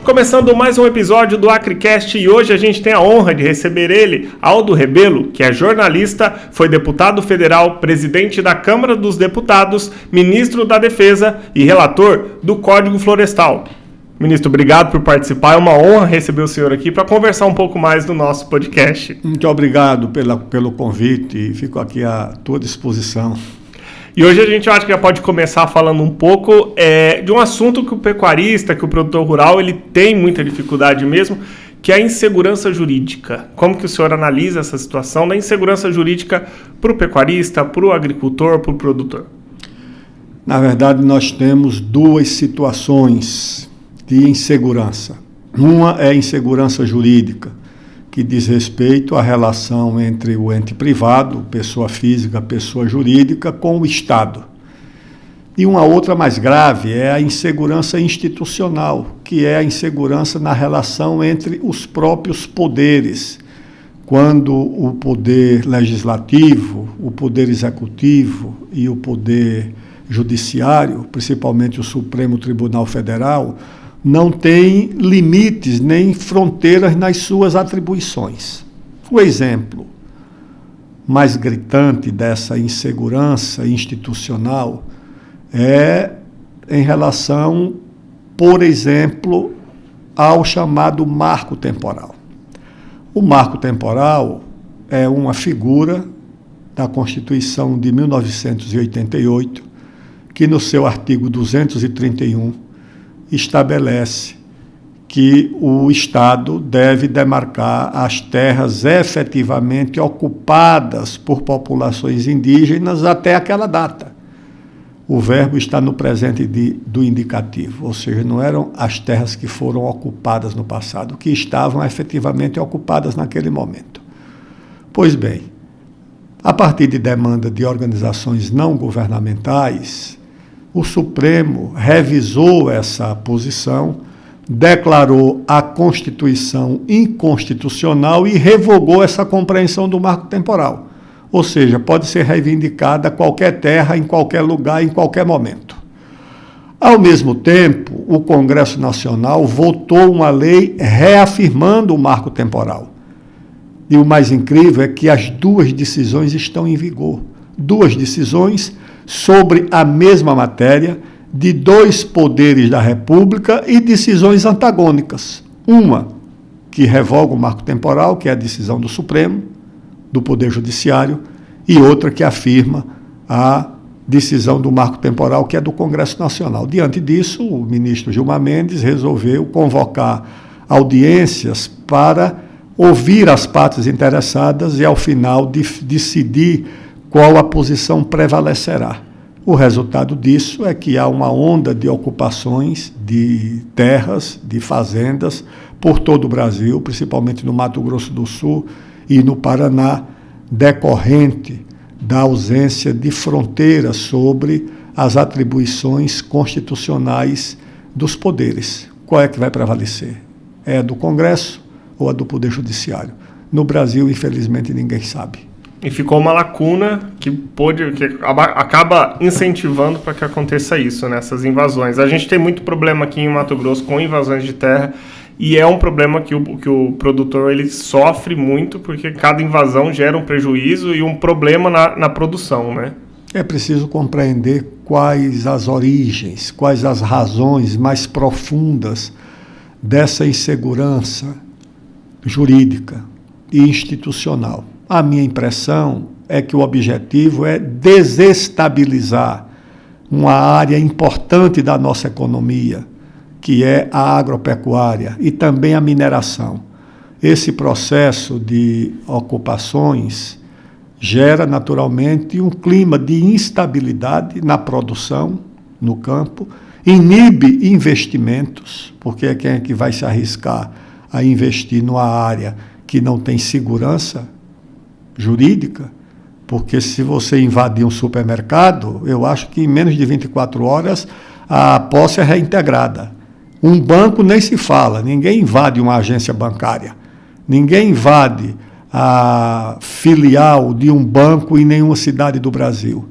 Começando mais um episódio do AcreCast e hoje a gente tem a honra de receber ele, Aldo Rebelo, que é jornalista, foi deputado federal, presidente da Câmara dos Deputados, ministro da Defesa e relator do Código Florestal. Ministro, obrigado por participar, é uma honra receber o senhor aqui para conversar um pouco mais do nosso podcast. Muito obrigado pelo convite e fico aqui à tua disposição. E hoje a gente acha que já pode começar falando um pouco de um assunto que o pecuarista, que o produtor rural, ele tem muita dificuldade mesmo, que é a insegurança jurídica. Como que o senhor analisa essa situação da insegurança jurídica para o pecuarista, para o agricultor, para o produtor? Na verdade, nós temos duas situações de insegurança. Uma é a insegurança jurídica, que diz respeito à relação entre o ente privado, pessoa física, pessoa jurídica, com o Estado. E uma outra mais grave é a insegurança institucional, que é a insegurança na relação entre os próprios poderes, quando o poder legislativo, o poder executivo e o poder judiciário, principalmente o Supremo Tribunal Federal, não tem limites nem fronteiras nas suas atribuições. O exemplo mais gritante dessa insegurança institucional é em relação, por exemplo, ao chamado marco temporal. O marco temporal é uma figura da Constituição de 1988, que no seu artigo 231 estabelece que o Estado deve demarcar as terras efetivamente ocupadas por populações indígenas até aquela data. O verbo está no presente do indicativo, ou seja, não eram as terras que foram ocupadas no passado, que estavam efetivamente ocupadas naquele momento. Pois bem, a partir de demanda de organizações não governamentais, o Supremo revisou essa posição, declarou a Constituição inconstitucional e revogou essa compreensão do marco temporal. Ou seja, pode ser reivindicada qualquer terra, em qualquer lugar, em qualquer momento. Ao mesmo tempo, o Congresso Nacional votou uma lei reafirmando o marco temporal. E o mais incrível é que as duas decisões estão em vigor. Duas decisões sobre a mesma matéria, de dois poderes da República e decisões antagônicas. Uma que revoga o marco temporal, que é a decisão do Supremo, do Poder Judiciário, e outra que afirma a decisão do marco temporal, que é do Congresso Nacional. Diante disso, o ministro Gilmar Mendes resolveu convocar audiências para ouvir as partes interessadas e, ao final, decidir qual a posição prevalecerá. O resultado disso é que há uma onda de ocupações de terras, de fazendas, por todo o Brasil, principalmente no Mato Grosso do Sul e no Paraná, decorrente da ausência de fronteira sobre as atribuições constitucionais dos poderes. Qual é que vai prevalecer? É a do Congresso ou a do Poder Judiciário? No Brasil, infelizmente, ninguém sabe. E ficou uma lacuna que acaba incentivando para que aconteça isso, né, essas invasões. A gente tem muito problema aqui em Mato Grosso com invasões de terra e é um problema que o produtor ele sofre muito porque cada invasão gera um prejuízo e um problema na produção, né? É preciso compreender quais as origens, quais as razões mais profundas dessa insegurança jurídica e institucional. A minha impressão é que o objetivo é desestabilizar uma área importante da nossa economia, que é a agropecuária e também a mineração. Esse processo de ocupações gera naturalmente um clima de instabilidade na produção, no campo, inibe investimentos, porque quem é que vai se arriscar a investir numa área que não tem segurança jurídica? Porque se você invadir um supermercado, eu acho que em menos de 24 horas a posse é reintegrada. Um banco nem se fala, ninguém invade uma agência bancária, ninguém invade a filial de um banco em nenhuma cidade do Brasil.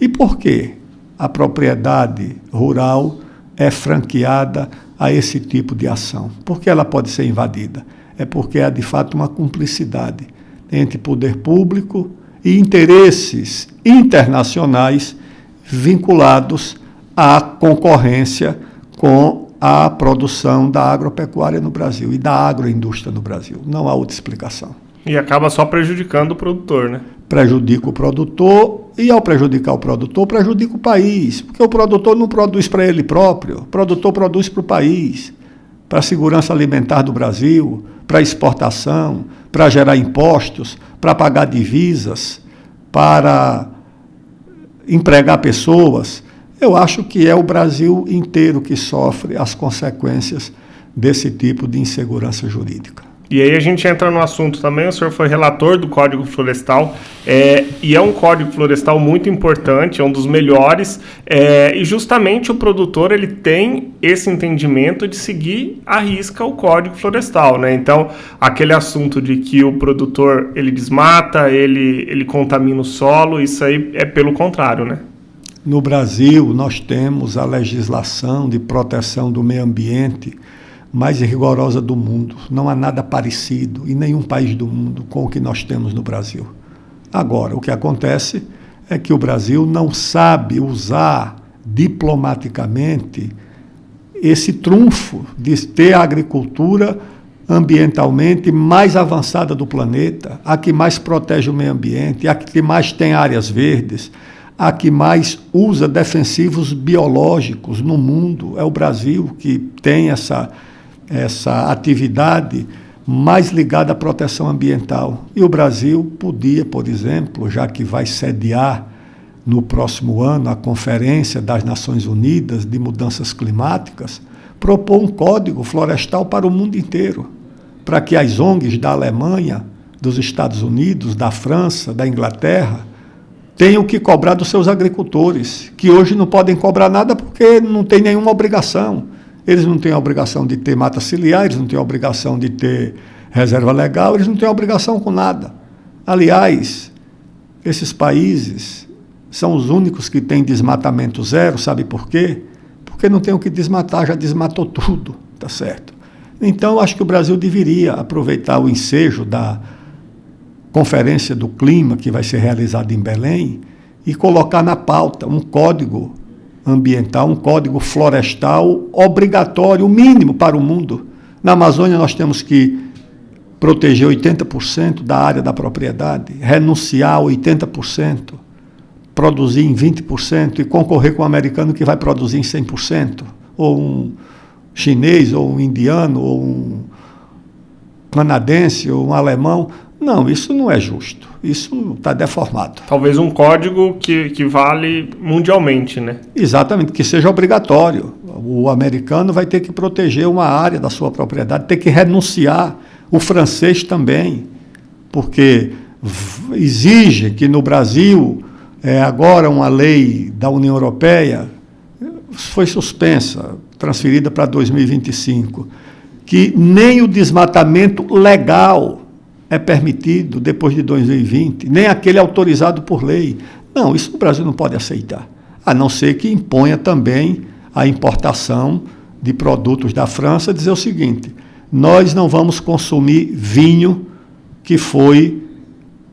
E por quê? A propriedade rural é franqueada a esse tipo de ação. Por que ela pode ser invadida? É porque há, de fato, uma cumplicidade entre poder público e interesses internacionais vinculados à concorrência com a produção da agropecuária no Brasil e da agroindústria no Brasil. Não há outra explicação. E acaba só prejudicando o produtor, né? Prejudica o produtor e, ao prejudicar o produtor, prejudica o país. Porque o produtor não produz para ele próprio, o produtor produz para o país, para a segurança alimentar do Brasil, para a exportação, para gerar impostos, para pagar divisas, para empregar pessoas. Eu acho que é o Brasil inteiro que sofre as consequências desse tipo de insegurança jurídica. E aí a gente entra no assunto também, o senhor foi relator do Código Florestal, e é um Código Florestal muito importante, é um dos melhores, e justamente o produtor ele tem esse entendimento de seguir à risca o Código Florestal, né? Então, aquele assunto de que o produtor ele desmata, ele contamina o solo, isso aí é pelo contrário, né? No Brasil, nós temos a legislação de proteção do meio ambiente mais rigorosa do mundo. Não há nada parecido em nenhum país do mundo com o que nós temos no Brasil. Agora, o que acontece é que o Brasil não sabe usar diplomaticamente esse trunfo de ter a agricultura ambientalmente mais avançada do planeta, a que mais protege o meio ambiente, a que mais tem áreas verdes, a que mais usa defensivos biológicos no mundo. É o Brasil que tem essa atividade mais ligada à proteção ambiental. E o Brasil podia, por exemplo, já que vai sediar no próximo ano a Conferência das Nações Unidas de Mudanças Climáticas, propor um código florestal para o mundo inteiro, para que as ONGs da Alemanha, dos Estados Unidos, da França, da Inglaterra, tenham que cobrar dos seus agricultores, que hoje não podem cobrar nada porque não tem nenhuma obrigação. Eles não têm a obrigação de ter mata ciliar, eles não têm a obrigação de ter reserva legal, eles não têm obrigação com nada. Aliás, esses países são os únicos que têm desmatamento zero, sabe por quê? Porque não tem o que desmatar, já desmatou tudo, tá certo? Então, acho que o Brasil deveria aproveitar o ensejo da Conferência do Clima, que vai ser realizada em Belém, e colocar na pauta um código ambiental, um código florestal obrigatório, o mínimo para o mundo. Na Amazônia nós temos que proteger 80% da área da propriedade, renunciar a 80%, produzir em 20% e concorrer com o americano que vai produzir em 100%, ou um chinês, ou um indiano, ou um canadense, ou um alemão. Não, isso não é justo. Isso está deformado. Talvez um código que vale mundialmente, né? Exatamente, que seja obrigatório. O americano vai ter que proteger uma área da sua propriedade, ter que renunciar. O francês também, porque exige que no Brasil, agora uma lei da União Europeia, foi suspensa, transferida para 2025, que nem o desmatamento legal é permitido depois de 2020, nem aquele autorizado por lei. Não, isso o Brasil não pode aceitar, a não ser que imponha também a importação de produtos da França, dizer o seguinte: nós não vamos consumir vinho que foi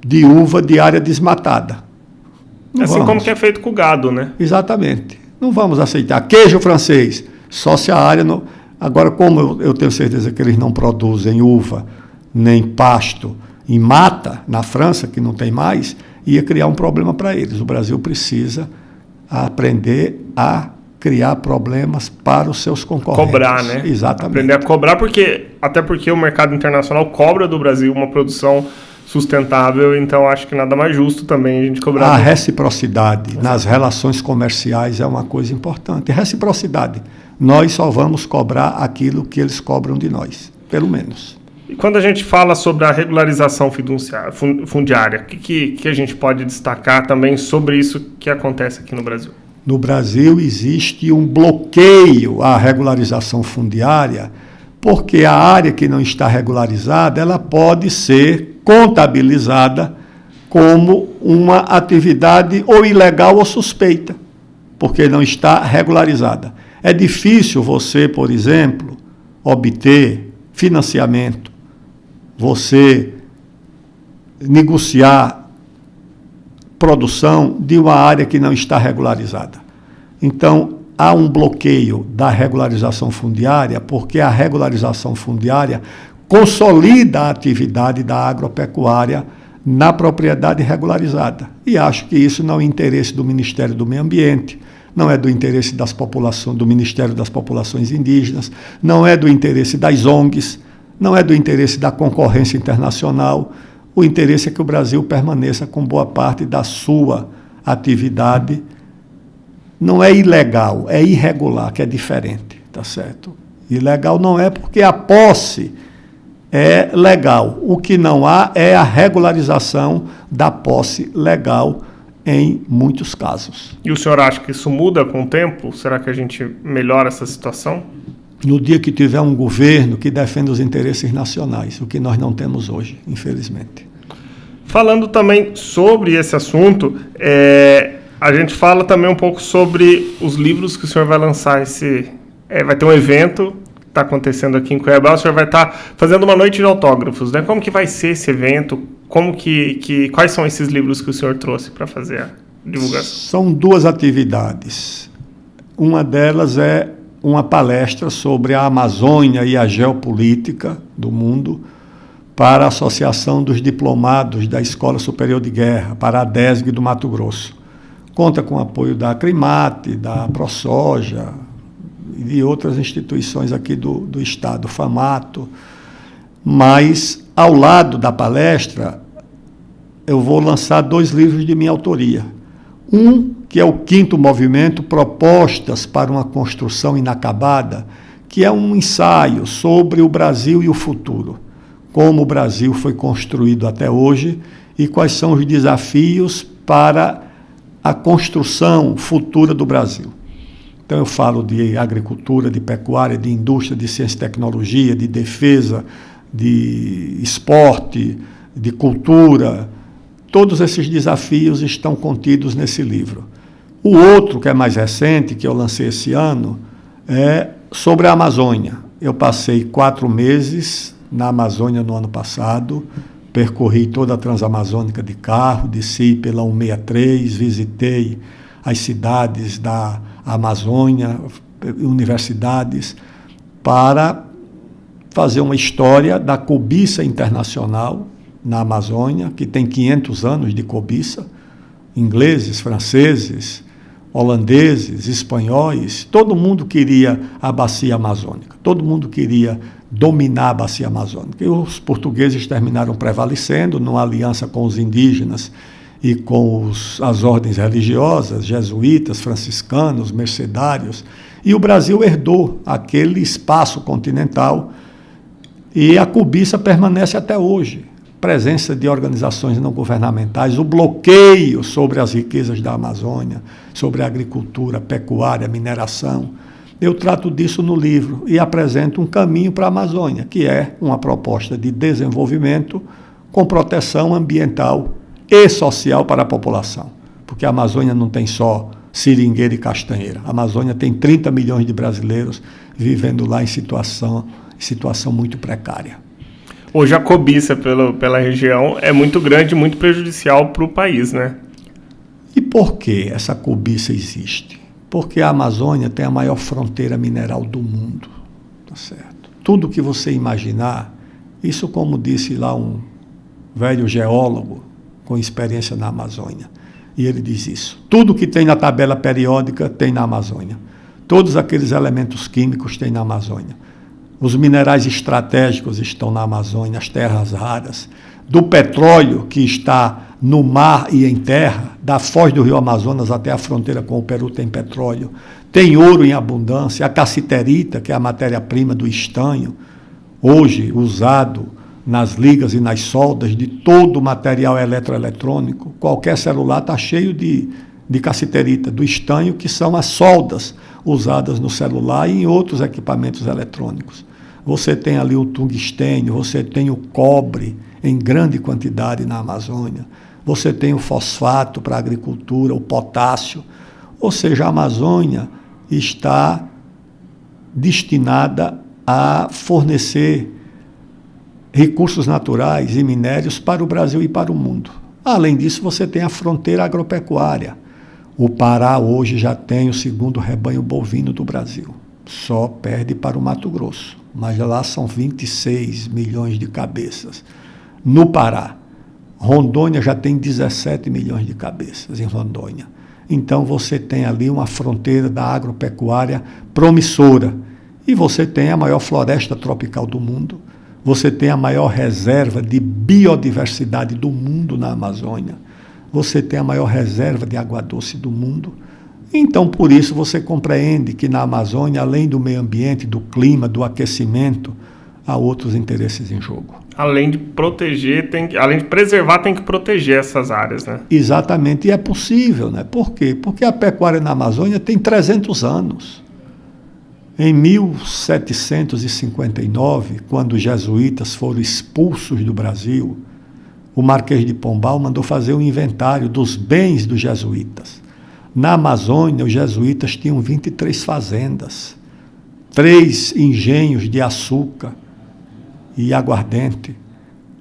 de uva de área desmatada. Não assim vamos. Como que é feito com o gado, né? Exatamente. Não vamos aceitar. Queijo francês, só se a área... Não... Agora, como eu tenho certeza que eles não produzem uva nem pasto em mata, na França, que não tem mais, ia criar um problema para eles. O Brasil precisa aprender a criar problemas para os seus concorrentes. Cobrar, né? Exatamente. Aprender a cobrar, até porque o mercado internacional cobra do Brasil uma produção sustentável, então acho que nada mais justo também a gente cobrar. A reciprocidade nas relações comerciais é uma coisa importante. Reciprocidade. Nós só vamos cobrar aquilo que eles cobram de nós, pelo menos. E quando a gente fala sobre a regularização fundiária, o que a gente pode destacar também sobre isso que acontece aqui no Brasil? No Brasil existe um bloqueio à regularização fundiária, porque a área que não está regularizada, ela pode ser contabilizada como uma atividade ou ilegal ou suspeita, porque não está regularizada. É difícil você, por exemplo, obter financiamento, você negociar produção de uma área que não está regularizada. Então, há um bloqueio da regularização fundiária, porque a regularização fundiária consolida a atividade da agropecuária na propriedade regularizada. E acho que isso não é interesse do Ministério do Meio Ambiente, não é do interesse das populações, do Ministério das Populações Indígenas, não é do interesse das ONGs, não é do interesse da concorrência internacional. O interesse é que o Brasil permaneça com boa parte da sua atividade. Não é ilegal, é irregular, que é diferente, tá certo? Ilegal não é porque a posse é legal. O que não há é a regularização da posse legal em muitos casos. E o senhor acha que isso muda com o tempo? Será que a gente melhora essa situação? No dia que tiver um governo que defenda os interesses nacionais, o que nós não temos hoje, infelizmente. Falando também sobre esse assunto, a gente fala também um pouco sobre os livros que o senhor vai lançar. Vai ter um evento que está acontecendo aqui em Cuiabá, o senhor vai estar fazendo uma noite de autógrafos, né? Como que vai ser esse evento? Quais são esses livros que o senhor trouxe para fazer a divulgação? São duas atividades. Uma delas é uma palestra sobre a Amazônia e a geopolítica do mundo para a Associação dos Diplomados da Escola Superior de Guerra, para a DESG do Mato Grosso. Conta com o apoio da Acrimate, da ProSoja e de outras instituições aqui do Estado, FAMATO. Mas, ao lado da palestra, eu vou lançar 2 livros de minha autoria. Um, que é o 5º movimento, Propostas para uma Construção Inacabada, que é um ensaio sobre o Brasil e o futuro. Como o Brasil foi construído até hoje e quais são os desafios para a construção futura do Brasil. Então eu falo de agricultura, de pecuária, de indústria, de ciência e tecnologia, de defesa, de esporte, de cultura. Todos esses desafios estão contidos nesse livro. O outro, que é mais recente, que eu lancei esse ano, é sobre a Amazônia. Eu passei 4 meses na Amazônia no ano passado, percorri toda a Transamazônica de carro, desci pela 163, visitei as cidades da Amazônia, universidades, para fazer uma história da cobiça internacional na Amazônia, que tem 500 anos de cobiça, ingleses, franceses, holandeses, espanhóis, todo mundo queria a bacia amazônica, todo mundo queria dominar a bacia amazônica. E os portugueses terminaram prevalecendo numa aliança com os indígenas e com as ordens religiosas, jesuítas, franciscanos, mercedários, e o Brasil herdou aquele espaço continental e a cobiça permanece até hoje. Presença de organizações não governamentais, o bloqueio sobre as riquezas da Amazônia, sobre a agricultura, pecuária, mineração. Eu trato disso no livro e apresento um caminho para a Amazônia, que é uma proposta de desenvolvimento com proteção ambiental e social para a população. Porque a Amazônia não tem só seringueira e castanheira. A Amazônia tem 30 milhões de brasileiros vivendo lá em situação muito precária. Hoje a cobiça pela região é muito grande e muito prejudicial para o país, né? E por que essa cobiça existe? Porque a Amazônia tem a maior fronteira mineral do mundo, tá certo? Tudo que você imaginar, isso como disse lá um velho geólogo com experiência na Amazônia, e ele diz isso, tudo que tem na tabela periódica tem na Amazônia, todos aqueles elementos químicos tem na Amazônia. Os minerais estratégicos estão na Amazônia, as terras raras, do petróleo que está no mar e em terra, da foz do rio Amazonas até a fronteira com o Peru tem petróleo, tem ouro em abundância, a cassiterita, que é a matéria-prima do estanho, hoje usado nas ligas e nas soldas de todo o material eletroeletrônico, qualquer celular está cheio de cassiterita, do estanho, que são as soldas usadas no celular e em outros equipamentos eletrônicos. Você tem ali o tungstênio, você tem o cobre em grande quantidade na Amazônia, você tem o fosfato para a agricultura, o potássio, ou seja, a Amazônia está destinada a fornecer recursos naturais e minérios para o Brasil e para o mundo. Além disso, você tem a fronteira agropecuária. O Pará hoje já tem o segundo rebanho bovino do Brasil. Só perde para o Mato Grosso, mas lá são 26 milhões de cabeças. No Pará, Rondônia já tem 17 milhões de cabeças em Rondônia. Então você tem ali uma fronteira da agropecuária promissora. E você tem a maior floresta tropical do mundo. Você tem a maior reserva de biodiversidade do mundo na Amazônia. Você tem a maior reserva de água doce do mundo. Então, por isso, você compreende que na Amazônia, além do meio ambiente, do clima, do aquecimento, há outros interesses em jogo. Além de proteger, além de preservar, tem que proteger essas áreas, né? Exatamente, e é possível, né? Por quê? Porque a pecuária na Amazônia tem 300 anos. Em 1759, quando os jesuítas foram expulsos do Brasil, o Marquês de Pombal mandou fazer um inventário dos bens dos jesuítas. Na Amazônia, os jesuítas tinham 23 fazendas, 3 engenhos de açúcar e aguardente.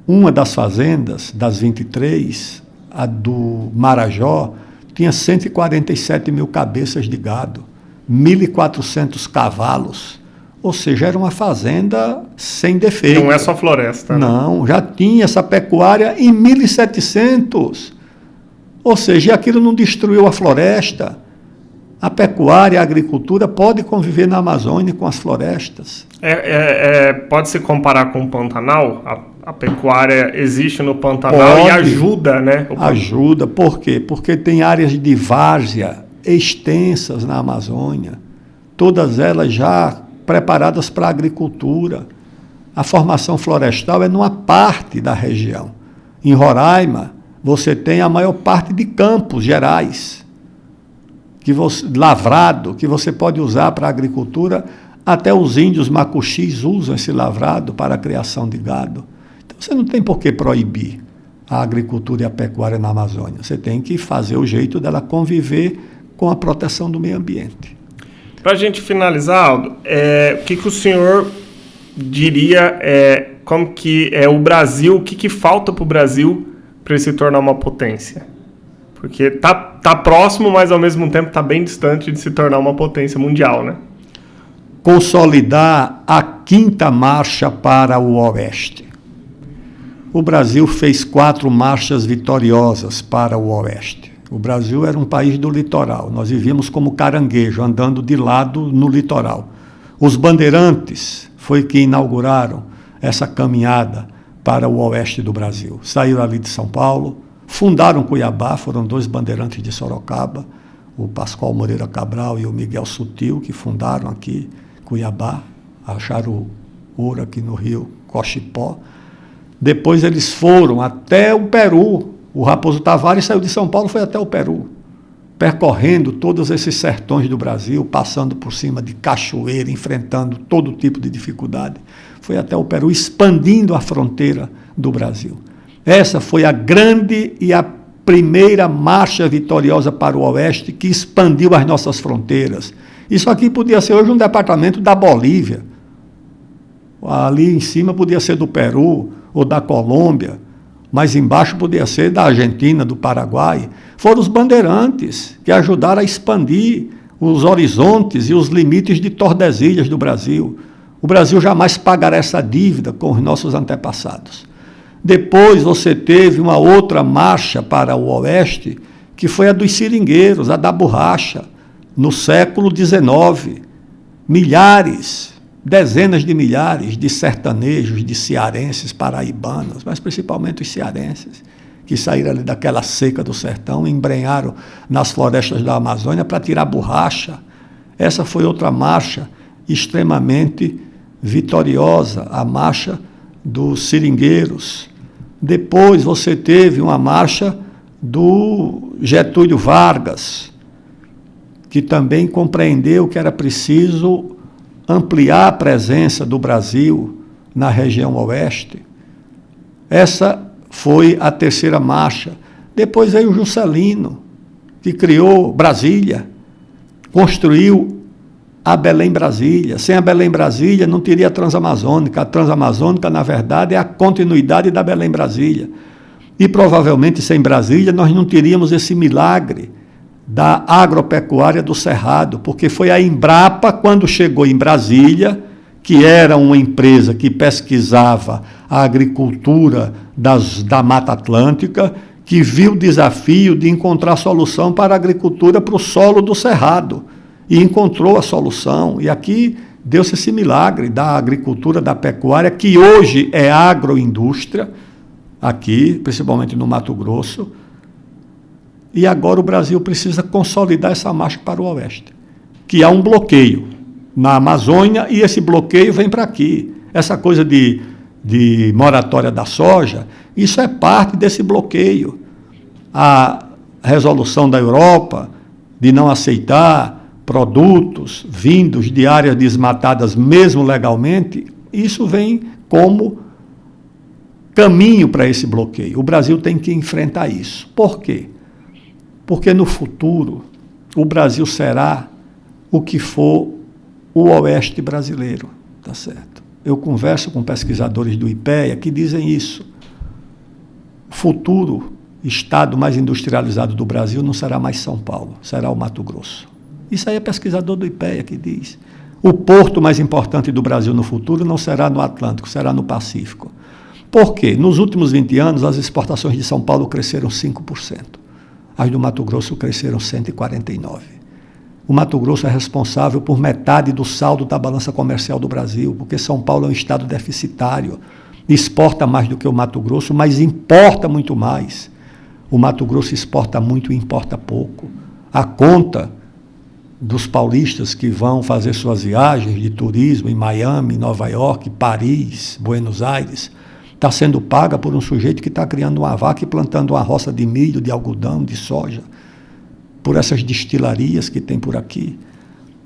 Uma das fazendas, das 23, a do Marajó, tinha 147 mil cabeças de gado, 1.400 cavalos, ou seja, era uma fazenda sem defeito. Não é só floresta, né? Não, já tinha essa pecuária em 1700, ou seja, aquilo não destruiu a floresta. A pecuária, a agricultura pode conviver na Amazônia com as florestas. Pode se comparar com o Pantanal? A pecuária existe no Pantanal e ajuda, né? Ajuda, por quê? Porque tem áreas de várzea extensas na Amazônia, todas elas já preparadas para a agricultura. A formação florestal é numa parte da região. Em Roraima, você tem a maior parte de campos gerais, lavrado, que você pode usar para a agricultura. Até os índios macuxis usam esse lavrado para a criação de gado. Então você não tem por que proibir a agricultura e a pecuária na Amazônia. Você tem que fazer o jeito dela conviver com a proteção do meio ambiente. Para a gente finalizar, Aldo, o que o senhor diria, como que é o Brasil, o que falta para o Brasil para ele se tornar uma potência? Porque tá próximo, mas ao mesmo tempo está bem distante de se tornar uma potência mundial, né? Consolidar a 5ª marcha para o Oeste. O Brasil fez 4 marchas vitoriosas para o Oeste. O Brasil era um país do litoral. Nós vivíamos como caranguejo, andando de lado no litoral. Os bandeirantes foi que inauguraram essa caminhada para o Oeste do Brasil. Saíram ali de São Paulo, fundaram Cuiabá, foram 2 bandeirantes de Sorocaba, o Pascoal Moreira Cabral e o Miguel Sutil, que fundaram aqui Cuiabá, acharam ouro aqui no rio Cochipó. Depois eles foram até o Peru. O Raposo Tavares saiu de São Paulo e foi até o Peru, percorrendo todos esses sertões do Brasil, passando por cima de cachoeira, enfrentando todo tipo de dificuldade. Foi até o Peru, expandindo a fronteira do Brasil. Essa foi a grande e a primeira marcha vitoriosa para o Oeste que expandiu as nossas fronteiras. Isso aqui podia ser hoje um departamento da Bolívia. Ali em cima podia ser do Peru ou da Colômbia, mas embaixo podia ser da Argentina, do Paraguai. Foram os bandeirantes que ajudaram a expandir os horizontes e os limites de Tordesilhas do Brasil. O Brasil jamais pagará essa dívida com os nossos antepassados. Depois você teve uma outra marcha para o Oeste, que foi a dos seringueiros, a da borracha, no século XIX. Milhares, dezenas de milhares de sertanejos, de cearenses, paraibanos, mas principalmente os cearenses, que saíram ali daquela seca do sertão, embrenharam nas florestas da Amazônia para tirar borracha. Essa foi outra marcha extremamente vitoriosa, a marcha dos seringueiros. Depois você teve uma marcha do Getúlio Vargas, que também compreendeu que era preciso ampliar a presença do Brasil na região Oeste. Essa foi a 3ª marcha. Depois veio o Juscelino, que criou Brasília, construiu a Belém-Brasília. Sem a Belém-Brasília não teria a Transamazônica. A Transamazônica, na verdade, é a continuidade da Belém-Brasília. E provavelmente sem Brasília nós não teríamos esse milagre da agropecuária do Cerrado, porque foi a Embrapa, quando chegou em Brasília, que era uma empresa que pesquisava a agricultura da Mata Atlântica, que viu o desafio de encontrar solução para a agricultura para o solo do Cerrado. E encontrou a solução. E aqui deu-se esse milagre da agricultura, da pecuária, que hoje é agroindústria, aqui, principalmente no Mato Grosso. E agora o Brasil precisa consolidar essa marcha para o oeste, que há um bloqueio na Amazônia e esse bloqueio vem para aqui. Essa coisa de moratória da soja, isso é parte desse bloqueio. A resolução da Europa de não aceitar produtos vindos de áreas desmatadas, mesmo legalmente, isso vem como caminho para esse bloqueio. O Brasil tem que enfrentar isso. Por quê? Porque no futuro o Brasil será o que for o oeste brasileiro, tá certo? Eu converso com pesquisadores do IPEA que dizem isso. O futuro estado mais industrializado do Brasil não será mais São Paulo, será o Mato Grosso. Isso aí é pesquisador do IPEA que diz. O porto mais importante do Brasil no futuro não será no Atlântico, será no Pacífico. Por quê? Nos últimos 20 anos, as exportações de São Paulo cresceram 5%. As do Mato Grosso cresceram 149%. O Mato Grosso é responsável por metade do saldo da balança comercial do Brasil, porque São Paulo é um estado deficitário. Exporta mais do que o Mato Grosso, mas importa muito mais. O Mato Grosso exporta muito e importa pouco. A conta dos paulistas que vão fazer suas viagens de turismo em Miami, Nova York, Paris, Buenos Aires, está sendo paga por um sujeito que está criando uma vaca e plantando uma roça de milho, de algodão, de soja, por essas destilarias que tem por aqui,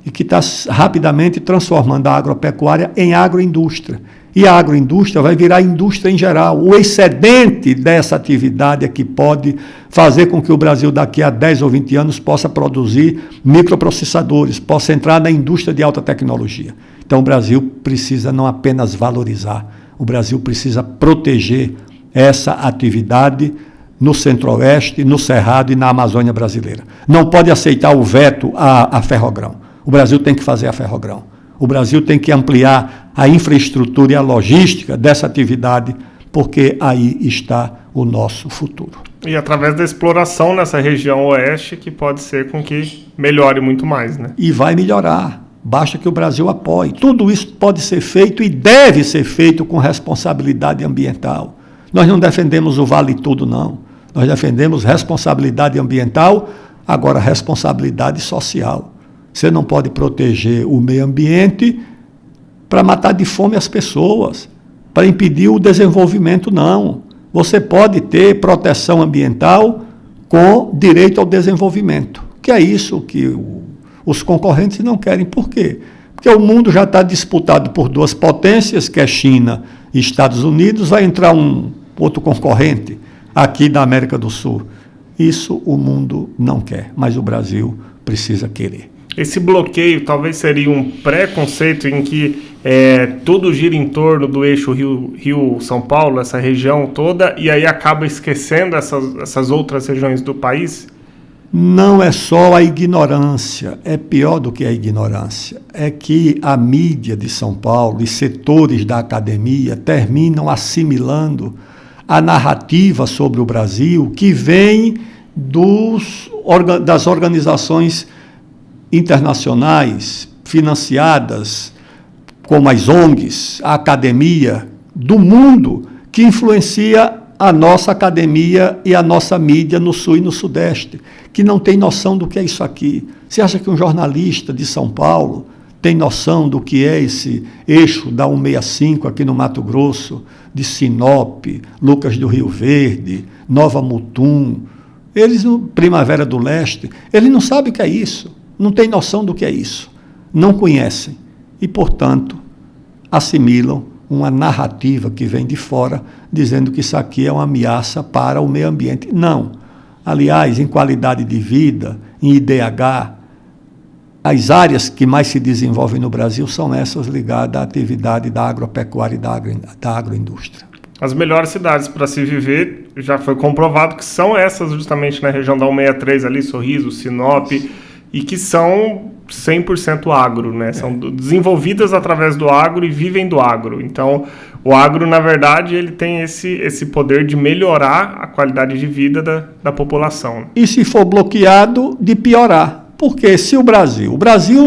e que está rapidamente transformando a agropecuária em agroindústria. E a agroindústria vai virar indústria em geral. O excedente dessa atividade é que pode fazer com que o Brasil, daqui a 10 ou 20 anos, possa produzir microprocessadores, possa entrar na indústria de alta tecnologia. Então, o Brasil precisa não apenas valorizar, o Brasil precisa proteger essa atividade no Centro-Oeste, no Cerrado e na Amazônia brasileira. Não pode aceitar o veto a Ferrogrão. O Brasil tem que fazer a Ferrogrão. O Brasil tem que ampliar a infraestrutura e a logística dessa atividade, porque aí está o nosso futuro. E através da exploração nessa região oeste, que pode ser com que melhore muito mais, né? E vai melhorar, basta que o Brasil apoie. Tudo isso pode ser feito e deve ser feito com responsabilidade ambiental. Nós não defendemos o vale tudo, não. Nós defendemos responsabilidade ambiental, agora responsabilidade social. Você não pode proteger o meio ambiente para matar de fome as pessoas, para impedir o desenvolvimento, não. Você pode ter proteção ambiental com direito ao desenvolvimento, que é isso que os concorrentes não querem. Por quê? Porque o mundo já está disputado por duas potências, que é China e Estados Unidos, vai entrar um outro concorrente aqui da América do Sul. Isso o mundo não quer, mas o Brasil precisa querer. Esse bloqueio talvez seria um preconceito em que tudo gira em torno do eixo Rio-São Paulo, essa região toda, e aí acaba esquecendo essas outras regiões do país? Não é só a ignorância, é pior do que a ignorância. É que a mídia de São Paulo e setores da academia terminam assimilando a narrativa sobre o Brasil que vem das organizações internacionais financiadas, como as ONGs, a academia do mundo, que influencia a nossa academia e a nossa mídia no Sul e no Sudeste, que não tem noção do que é isso aqui. Você acha que um jornalista de São Paulo tem noção do que é esse eixo da 165 aqui no Mato Grosso, de Sinop, Lucas do Rio Verde, Nova Mutum, eles, Primavera do Leste, eles não sabem o que é isso. Não têm noção do que é isso, não conhecem e, portanto, assimilam uma narrativa que vem de fora, dizendo que isso aqui é uma ameaça para o meio ambiente. Não. Aliás, em qualidade de vida, em IDH, as áreas que mais se desenvolvem no Brasil são essas ligadas à atividade da agropecuária e da agroindústria. As melhores cidades para se viver, já foi comprovado que são essas justamente na região da 163 ali, Sorriso, Sinop, e que são 100% agro, né? São desenvolvidas através do agro e vivem do agro. Então, o agro, na verdade, ele tem esse poder de melhorar a qualidade de vida da população. E se for bloqueado, de piorar. Porque se o Brasil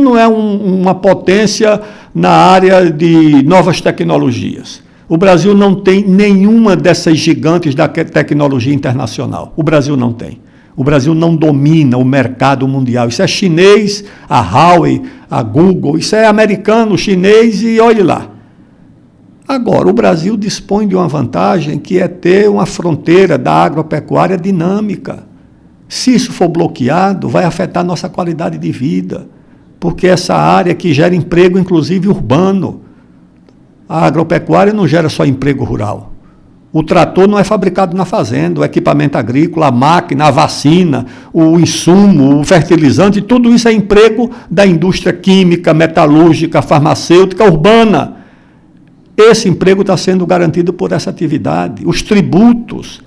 não é uma potência na área de novas tecnologias. O Brasil não tem nenhuma dessas gigantes da tecnologia internacional. O Brasil não tem. O Brasil não domina o mercado mundial. Isso é chinês, a Huawei, a Google, isso é americano, chinês e olhe lá. Agora, o Brasil dispõe de uma vantagem que é ter uma fronteira da agropecuária dinâmica. Se isso for bloqueado, vai afetar a nossa qualidade de vida, porque essa área que gera emprego, inclusive urbano. A agropecuária não gera só emprego rural. O trator não é fabricado na fazenda, o equipamento agrícola, a máquina, a vacina, o insumo, o fertilizante, tudo isso é emprego da indústria química, metalúrgica, farmacêutica, urbana. Esse emprego está sendo garantido por essa atividade. Os tributos,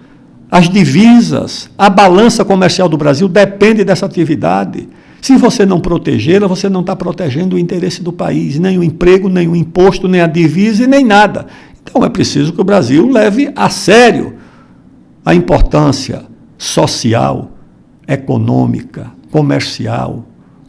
as divisas, a balança comercial do Brasil depende dessa atividade. Se você não protegê-la, você não está protegendo o interesse do país, nem o emprego, nem o imposto, nem a divisa e nem nada. Então é preciso que o Brasil leve a sério a importância social, econômica, comercial,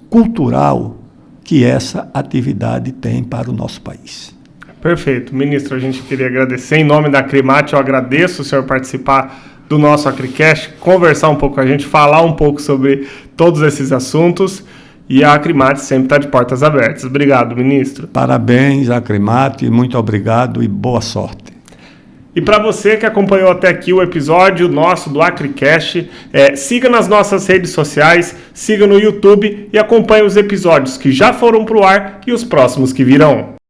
cultural que essa atividade tem para o nosso país. Perfeito. Ministro, a gente queria agradecer. Em nome da Acrimate, eu agradeço o senhor participar do nosso Acricast, conversar um pouco com a gente, falar um pouco sobre todos esses assuntos. E a Acrimate sempre está de portas abertas. Obrigado, ministro. Parabéns, Acrimate, muito obrigado e boa sorte. E para você que acompanhou até aqui o episódio nosso do Acricast, siga nas nossas redes sociais, siga no YouTube e acompanhe os episódios que já foram para o ar e os próximos que virão.